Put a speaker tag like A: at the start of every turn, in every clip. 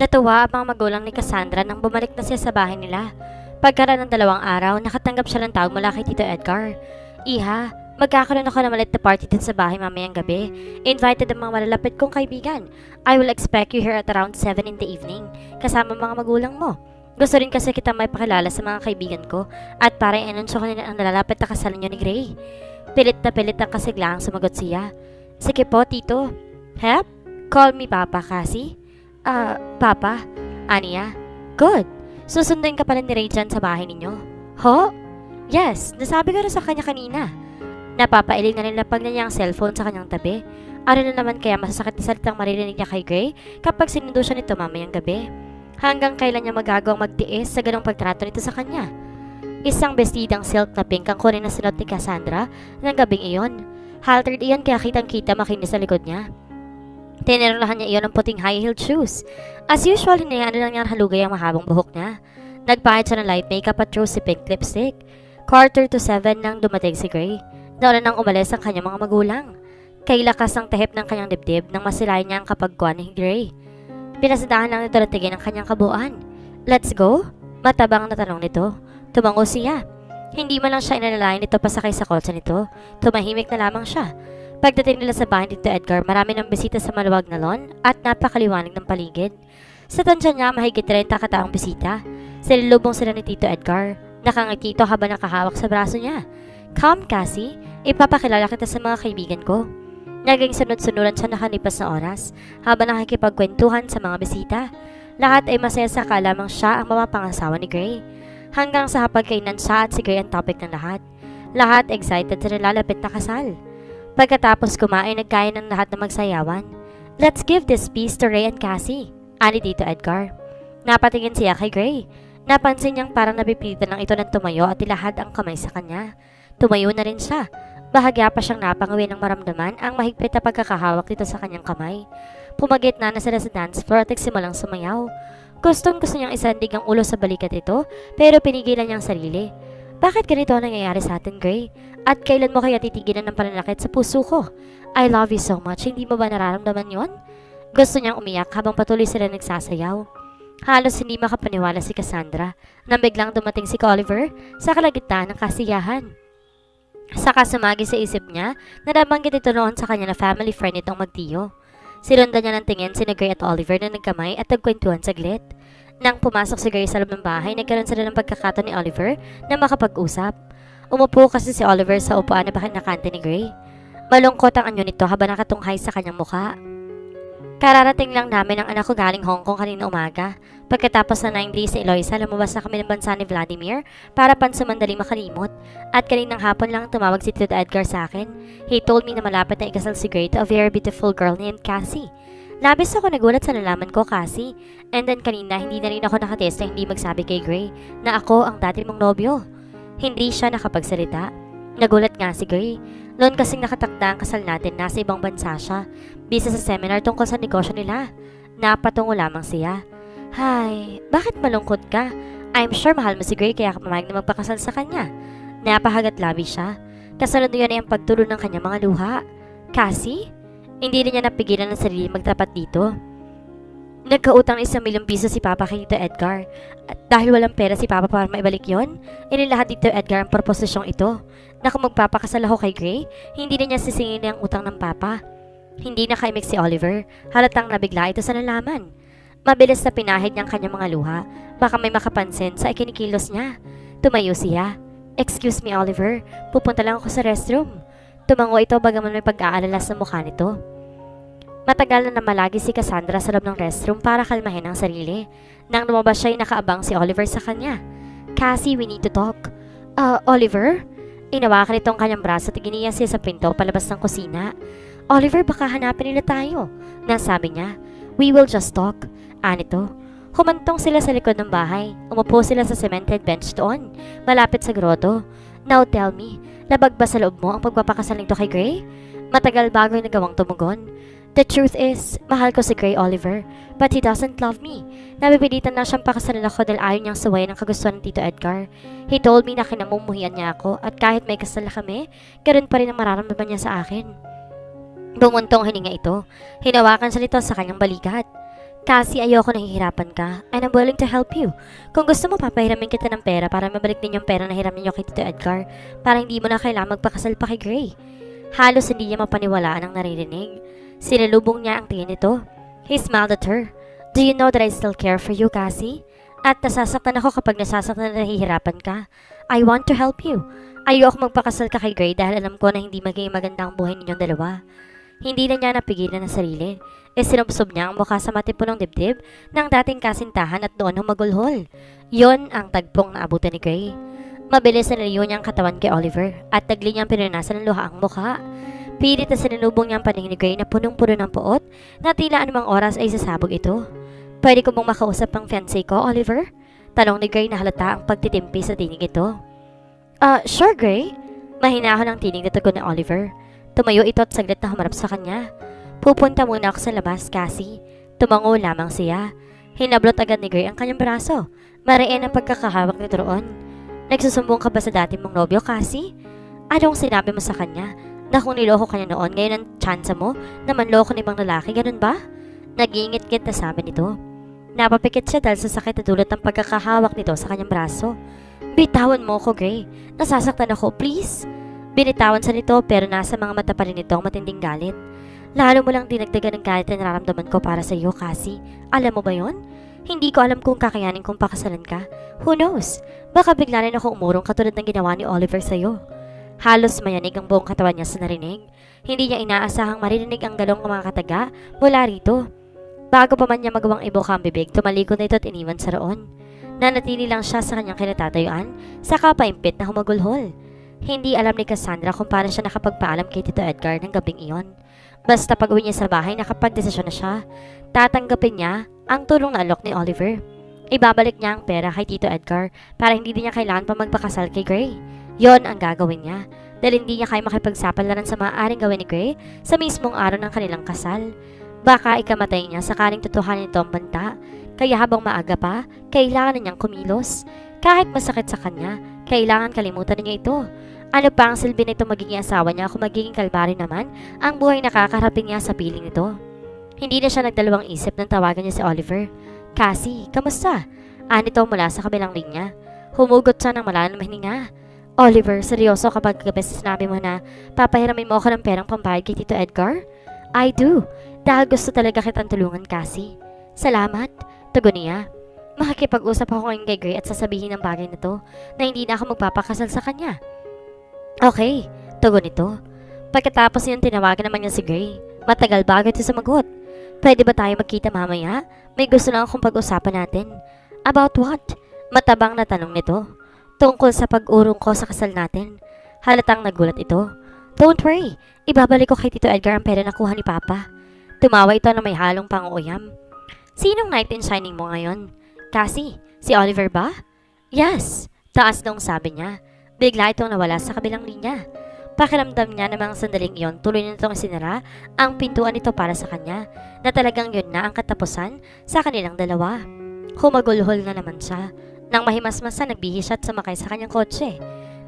A: Natuwa ang mga magulang ni Cassandra nang bumalik na siya sa bahay nila. Pagkaraan ng 2 araw, nakatanggap siya ng tawag mula kay Tito Edgar. Iha, magkakaroon ako ng maliit na party dito sa bahay mamayang gabi. Invited ang mga malalapit kong kaibigan. I will expect you here at around 7 in the evening, kasama mga magulang mo. Gusto rin kasi kita may pakilala sa mga kaibigan ko at para i-anunsyo ko nila ang nalalapit na kasal niyo ni Gray. Pilit na pilit ang kasiglaang sumagot siya. Sige po, Tito. Hep? Call me Papa, Cassie? Papa? Aniya? Good. Susunduin ka pala ni Ray dyan sa bahay ninyo. Ho? Yes, nasabi ko na sa kanya kanina. Napapailing na nila pag niya ang cellphone sa kanyang tabi. Ano na naman kaya masasakit na salitang maririnig niya kay Gray kapag sinundo siya nito mamayang gabi? Hanggang kailan niya magagawang magtiis sa ganong pagtrato nito sa kanya? Isang bestidang silk na pink ang kunin na sinot ni Cassandra ng gabing iyon. Haltered iyon kaya kitang-kita makinis sa likod niya. Tinirulahan niya iyon ng puting high-heeled shoes. As usual, hinayaan lang niya halugay ang mahabang buhok niya. Nagpahid siya ng light makeup at rosy pink lipstick. 6:45 nang dumating si Gray. Nauna nang umalis ang kanyang mga magulang. Kay lakas ang tahip ng kanyang dibdib nang masilayan niya ang kapagkuhan ni Gray. Pinasadahan lang nito ng tigin ang kanyang kabuuan. Let's go? Matabang na tanong nito. Tumango siya. Hindi man lang siya inalalayan nito pasakay sa kotse nito. Tumahimik na lamang siya. Pagdating nila sa bahay ni Tito Edgar, marami ng bisita sa maluwag na lawn at napakaliwanag ng paligid. Sa tansya niya, mahigit 30 kataong bisita. Silulubong sila ni Tito Edgar. Nakangiti ito habang nakahawak sa braso niya. Come, Cassie. Ipapakilala kita sa mga kaibigan ko. Naging sunod-sunuran siya nakalipas na oras habang nakikipagkwentuhan sa mga bisita. Lahat ay masaya sa kalamang siya ang mapapangasawa ni Gray. Hanggang sa hapagkainan siya at si Gray ang topic ng lahat. Lahat excited sa nilalapit na kasal. Pagkatapos kumain, nagkaya ng lahat na magsayawan. Let's give this piece to Ray and Cassie, ani Tito Edgar. Napatingin siya kay Gray. Napansin niyang parang napipilitan lang ito ng tumayo at ilahad ang kamay sa kanya. Tumayo na rin siya. Bahagya pa siyang napangawi ng maramdaman ang mahigpit na pagkakahawak nito sa kanyang kamay. Pumagit na sila sa dance floor at nagsimulang sumayaw. Gusto niyang isandig ang ulo sa balikat ito pero pinigilan niyang sarili. Bakit ganito ang nangyayari sa atin, Gray? At kailan mo kaya titigilan ng pananakit sa puso ko? I love you so much, hindi mo ba nararamdaman yon? Gusto niyang umiyak habang patuloy sila nagsasayaw. Halos hindi makapaniwala si Cassandra nang biglang dumating si Oliver sa kalagitnaan ng kasiyahan. Saka sumagi sa isip niya na nabanggit ito noon sa kanya na family friend itong magtiyo. Sinundan niya ng tingin si Gray at Oliver na nagkamay at nagkwentuhan saglit. Nang pumasok si Gray sa loob ng bahay, nagkaroon sila ng pagkakataon ni Oliver na makapag-usap. Umupo kasi si Oliver sa upuan na pakinakante ni Gray. Malungkot ang anyo nito habang nakatunghay sa kanyang mukha. Kararating lang namin ang anak ko galing Hong Kong kanina umaga. Pagkatapos na 9 days sa Eloisa, lumabas na kami ng bansa ni Vladimir para pansamandaling makalimot. At kaninang hapon lang tumawag si Tito Edgar sa akin. He told me na malapit na ikasal si Gray to a very beautiful girl named Cassie. Labis ako nagulat sa nalaman ko, Cassie. And then kanina, hindi na rin ako nakatest na hindi magsabi kay Gray na ako ang dati mong nobyo. Hindi siya nakapagsalita. Nagulat nga si Gray. Noon kasing nakatakda ang kasal natin, nasa ibang bansa siya. Bisa sa seminar tungkol sa negosyo nila. Napatungo lamang siya. Hay, bakit malungkot ka? I'm sure mahal mo si Gray kaya pumayag na magpakasal sa kanya. Napahagat labi siya. Kasunod yun ay ang pagtulo ng kanyang mga luha. Cassie? Hindi rin niya napigilan ng sarili magtapat dito. Nagkautang ng 1 milyong piso si Papa kay Tito Edgar. At dahil walang pera si Papa para maibalik yon, inilahat Tito Edgar ang proposisyong ito. Na kung magpapakasal ako kay Gray, hindi na niya sisingin ang utang ng Papa. Hindi nakaimik si Oliver. Halatang nabigla ito sa nalaman. Mabilis na pinahid niyang kanyang mga luha. Baka may makapansin sa ikinikilos niya. Tumayo siya. Excuse me, Oliver. Pupunta lang ako sa restroom. Tumango ito bagaman may pag-aalala sa mukha nito. Matagal na namalagi si Cassandra sa loob ng restroom para kalmahin ang sarili. Nang lumabas siya ay nakaabang si Oliver sa kanya. Cassie, we need to talk. Oliver? Inawakan itong kanyang braso at iginiya siya sa pinto palabas ng kusina. Oliver, baka hanapin nila tayo. Nasabi niya. We will just talk. Anito. Humantong sila sa likod ng bahay. Umupo sila sa cemented bench doon, malapit sa grotto. Now tell me, labag ba sa loob mo ang pagpapakasal nito kay Gray? Matagal bago yung nagawang tumugon. The truth is, mahal ko si Gray, Oliver, but he doesn't love me. Napipilitan na siyang pakasalan ako dahil ayaw niyang suwayan ang kagustuhan ng Tito Edgar. He told me na kinamumuhian niya ako at kahit may kasal na kami, ganoon pa rin ang mararamdaman niya sa akin. Bumuntong hininga ito. Hinawakan siya nito sa kanyang balikat. Kasi ayoko nahihirapan ka, and I'm willing to help you. Kung gusto mo, papahiramin kita ng pera para mabalik din yung pera na hiram ninyo kay Tito Edgar para hindi mo na kailangan magpakasal pa kay Gray. Halos hindi niya mapaniwalaan ang naririnig. Sinalubong niya ang tingin nito. He smiled at her. Do you know that I still care for you, Cassie? At nasasaktan ako kapag nasasaktan na nahihirapan ka. I want to help you. Ayoko magpakasal ka kay Gray dahil alam ko na hindi magiging maganda ang buhay ninyong dalawa. Hindi na niya napigilan ang sarili. Sinubsob niya ang mukha sa matipunong dibdib ng dating kasintahan at doon humagulhol. Yon ang tagpong naabutan ni Gray. Mabilis na naliyo niya ang katawan kay Oliver at tagli niyang pinunasan ng luha ang mukha. Pilit na sinunubong niya ang paningin ni Gray na punong-puno ng puot na tila anumang oras ay sasabog ito. Pwede ko bang makausap ang fiancé ko, Oliver? Tanong ni Gray na halata ang pagtitimpi sa tinig ito. Sure, Gray. Mahinahon ang tinig na tugon ni Oliver. Tumayo ito at saglit na humarap sa kanya. Pupunta muna ako sa labas, Cassie. Tumango lamang siya. Hinablot agad ni Gray ang kanyang braso. Mariin ang pagkakahawak nito roon. Nagsusumbong ka ba sa dati mong nobyo, Cassie? Anong sinabi mo sa kanya? Na kung niloko kanya noon, ngayon ang tsansa mo na manloko ng ibang lalaki, ganun ba? Nag-iingit-ngit na sabi nito. Napapikit siya dahil sa sakit na dulot ng pagkakahawak nito sa kanyang braso. Bitawan mo ko, Gray. Nasasaktan ako, please. Binitawan sa nito pero nasa mga mata pa rin ito ang matinding galit. Lalo mo lang dinagdagan ng galit na nararamdaman ko para sa iyo, Cassie. Alam mo ba yon? Hindi ko alam kung kakayanin kong pakasalan ka. Who knows? Baka bigla rin ako umurong katulad ng ginawa ni Oliver sa iyo. Halos mayanig ang buong katawan niya sa narinig. Hindi niya inaasahang maririnig ang galong ng mga kataga mula rito. Bago pa man niya magawang ibuka ang bibig, tumalikod na ito at iniwan sa roon. Nanatili lang siya sa kanyang kinatatayuan, saka paimpit na humagulhol. Hindi alam ni Cassandra kung paano siya nakapagpaalam kay Tito Edgar ng gabing iyon. Basta pag-uwi niya sa bahay, nakapagdesisyon na siya. Tatanggapin niya ang tulong na alok ni Oliver. Ibabalik niya ang pera kay Tito Edgar para hindi din niya kailangan pa magpakasal kay Gray. Yon ang gagawin niya dahil hindi niya kaya makipagsapalaran sa maaaring gawin ni Gray sa mismong araw ng kanilang kasal. Baka ikamatay niya sakaling tutuhanin ito ang banta. Kaya habang maaga pa, kailangan na niyang kumilos. Kahit masakit sa kanya, kailangan kalimutan niya ito. Ano pa ang silbi nito magiging asawa niya kung magiging kalbari naman ang buhay na kakaharapin niya sa piling nito. Hindi na siya nagdalawang isip nang tawagan niya si Oliver. Cassie, kamusta? Anito mula sa kabilang linya. Humugot siya ng malalim na hininga. Oliver, seryoso kapag gabi sinabi mo na papahiramin mo ako ng perang pambayad kay Tito Edgar? I do. Dahil gusto talaga kitang tulungan, Cassie. Salamat. Tugon niya. Makikipag-usap ako ngayon kay Gray at sasabihin ng bagay na to na hindi na ako magpapakasal sa kanya. Okay, tugon ito. Pagkatapos yun, tinawagan naman niya si Gray. Matagal bago ito sumagot. Pwede ba tayo magkita mamaya? May gusto lang akong pag-usapan natin. About what? Matabang na tanong nito. Tungkol sa pag-urong ko sa kasal natin. Halatang nagulat ito. Don't worry, ibabalik ko kay Tito Edgar ang pera na kuha ni Papa. Tumawa ito na may halong pang-uuyam. Sinong knight in shining mo ngayon? Cassie, si Oliver ba? Yes, taas nung sabi niya. Bigla itong nawala sa kabilang linya. Pakiramdam niya na mga sandaling iyon, tuloy na itong sinara ang pintuan nito para sa kanya, na talagang yun na ang katapusan sa kanilang dalawa. Humagulhol na naman siya. Nang mahimasmasa, nagbihis siya at sumakay sa kanyang kotse.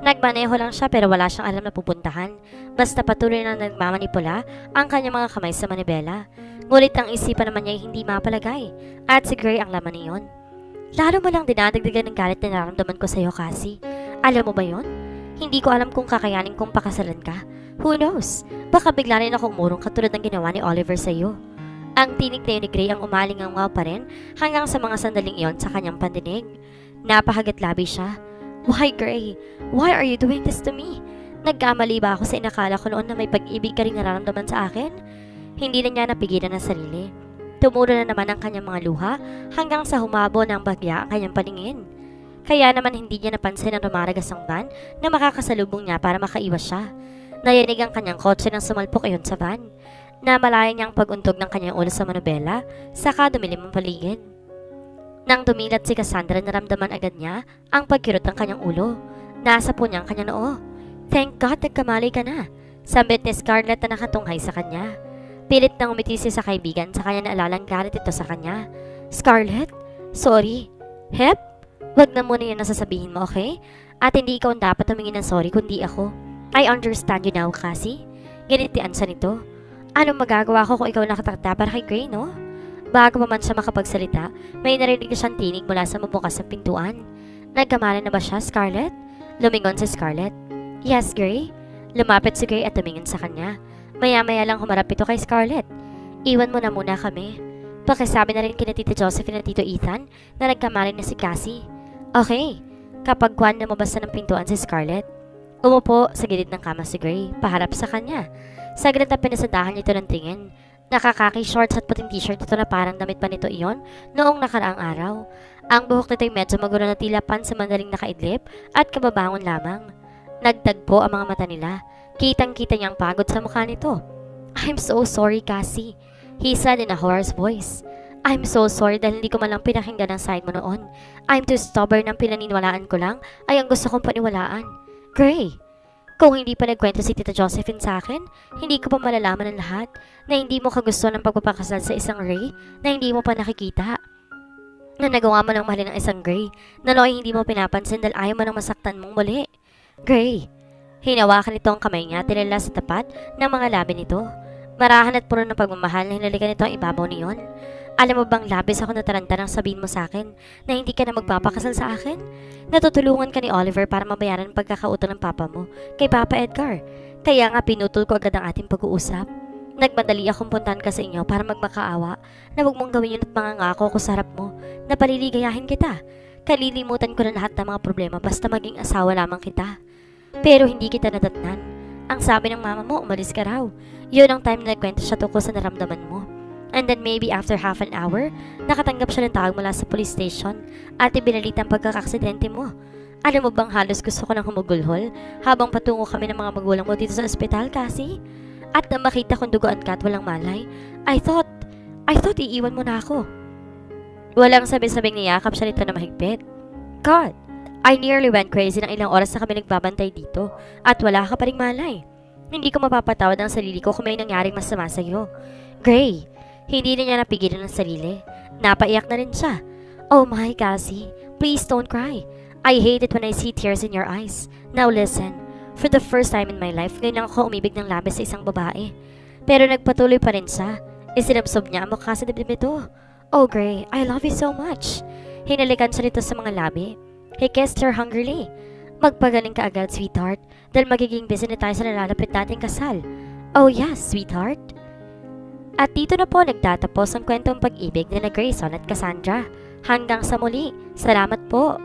A: Nagmaneho lang siya pero wala siyang alam na pupuntahan. Basta patuloy na nagmamanipula ang kanyang mga kamay sa manibela. Ngunit ang isipan naman niya hindi mapalagay. At si Gray ang laman niyon. Lalo mo lang dinadagdagan ng galit na nararamdaman ko sa iyo, Cassie. Alam mo ba yon? Hindi ko alam kung kakayanin kong pakasalan ka. Who knows? Baka bigla rin ako umurong katulad ng ginawa ni Oliver sa iyo. Ang tinig na yun ni Gray ang umalingaw pa rin hanggang sa mga sandaling iyon sa kanyang pandinig. Napahagat labi siya. Why, Gray? Why are you doing this to me? Nagkamali ba ako sa inakala ko noon na may pag-ibig ka rin nararamdaman sa akin? Hindi na niya napigilan ang sarili. Tumuro na naman ang kanyang mga luha hanggang sa humabo ng bagya ang kanyang paningin. Kaya naman hindi niya napansin ang rumaragas ang van na makakasalubong niya para makaiwas siya. Nayanig ang kanyang kotse nang sumalpok iyon sa van. Namalaya niya ang pag-untog ng kanyang ulo sa manubela, saka dumilim ang paligid. Nang dumilat si Cassandra, naramdaman agad niya ang pagkirot ng kanyang ulo. Nasa po niya ang kanyang noo. Thank God, nagkamali ka na, sambit ni Scarlett na nakatunghay sa kanya. Pilit nang umiti siya sa kaibigan sa kanya naalalang galit ito sa kanya. Scarlett? Sorry. Hep? Wag na muna yun nasasabihin mo, okay? At hindi ikaw ang dapat humingi ng sorry kundi ako. I understand you now, Cassie. Ganitian sa nito. Anong magagawa ko kung ikaw nakatakda para kay Gray, no? Bago pa man siya makapagsalita, may narinig na siyang tinig mula sa mabukas ng pintuan. Nagkamala na ba siya, Scarlett? Lumingon si Scarlett. Yes, Gray? Lumapit si Gray at tumingin sa kanya. Maya-maya lang humarap ito kay Scarlett. Iwan mo na muna kami. Pakisabi na rin kina Tita Josephine at Tito Ethan na nagkamali na si Cassie. Okay. Kapag kwan na mabasa ng pintuan si Scarlett, umupo sa gilid ng kama si Gray, paharap sa kanya. Saglit na pinasadahan nito ng tingin. Nakakaki shorts at puting t-shirt ito na parang damit pa nito iyon noong nakaraang araw. Ang buhok nito'y medyo magulo na tila pansamandaling nakaidlip at kababangon lamang. Nagtagpo ang mga mata nila. Kitang-kita niyang pagod sa mukha nito. I'm so sorry, Cassie, he said in a hoarse voice. I'm so sorry dahil hindi ko man lang pinakinggan ang side mo noon. I'm too stubborn ang pinaniniwalaan ko lang ay ang gusto kong paniwalaan. Gray, kung hindi pa nagkwento si Tita Josephine sa akin, hindi ko pa malalaman ang lahat na hindi mo kagusto ng pagpapakasal sa isang Ray na hindi mo pa nakikita. Na nagawa mo ng mahalin ng isang Gray na nooy hindi mo pinapansin dahil ayaw mo nang masaktan mong muli. Gray, hinawakan nito ang kamay niya tinila sa tapat ng mga labi nito. Marahan at puno ng pagmamahal na hinalikan nito ang ibabaw niyon. Alam mo bang labis ako nataranta nang sabihin mo sa akin na hindi ka na magpapakasal sa akin? Natutulungan ka ni Oliver para mabayaran ang pagkakautang ng papa mo kay Papa Edgar. Kaya nga pinutol ko agad ang ating pag-uusap. Nagmadali akong puntahan ka sa inyo para magmakaawa na huwag mong gawin yun at mangangako ko sa harap mo na paliligayahin kita. Kalilimutan ko na lahat ng mga problema basta maging asawa lamang kita. Pero hindi kita nadatnan. Ang sabi ng mama mo, umalis ka raw. Yun ang time na nagkwento siya tungkol sa naramdaman mo. And then maybe after half an hour, nakatanggap siya ng tawag mula sa police station at ibinalit ang pagkakaksidente mo. Alam mo bang halos gusto ko nang humugulhol habang patungo kami ng mga magulang mo dito sa ospital, Cassie? At nang makita kong dugoan ka at walang malay, I thought iiwan mo na ako. Walang sabi-sabing niyakap siya nito na mahigpit. God, I nearly went crazy ng ilang oras na kami nagbabantay dito at wala ka pa ring malay. Hindi ko mapapatawad ang sarili ko kung may nangyaring masama sa'yo. Gray, hindi na niya napigilan ang sarili. Napaiyak na rin siya. Oh my, Cassie, please don't cry. I hate it when I see tears in your eyes. Now listen, for the first time in my life, ngayon lang ako umibig ng labis sa isang babae. Pero nagpatuloy pa rin siya. Isinabsob niya ang mukha sa dibdib nito. Oh Gray, I love you so much. Hinalikan siya nito sa mga labi. He kissed her hungrily. Magpagaling ka agad, sweetheart, dahil magiging busy na tayo sa nalalapit nating kasal. Oh yes, sweetheart. At dito na po nagtatapos ang kwentong pag-ibig ni na Grayson at Cassandra. Hanggang sa muli. Salamat po.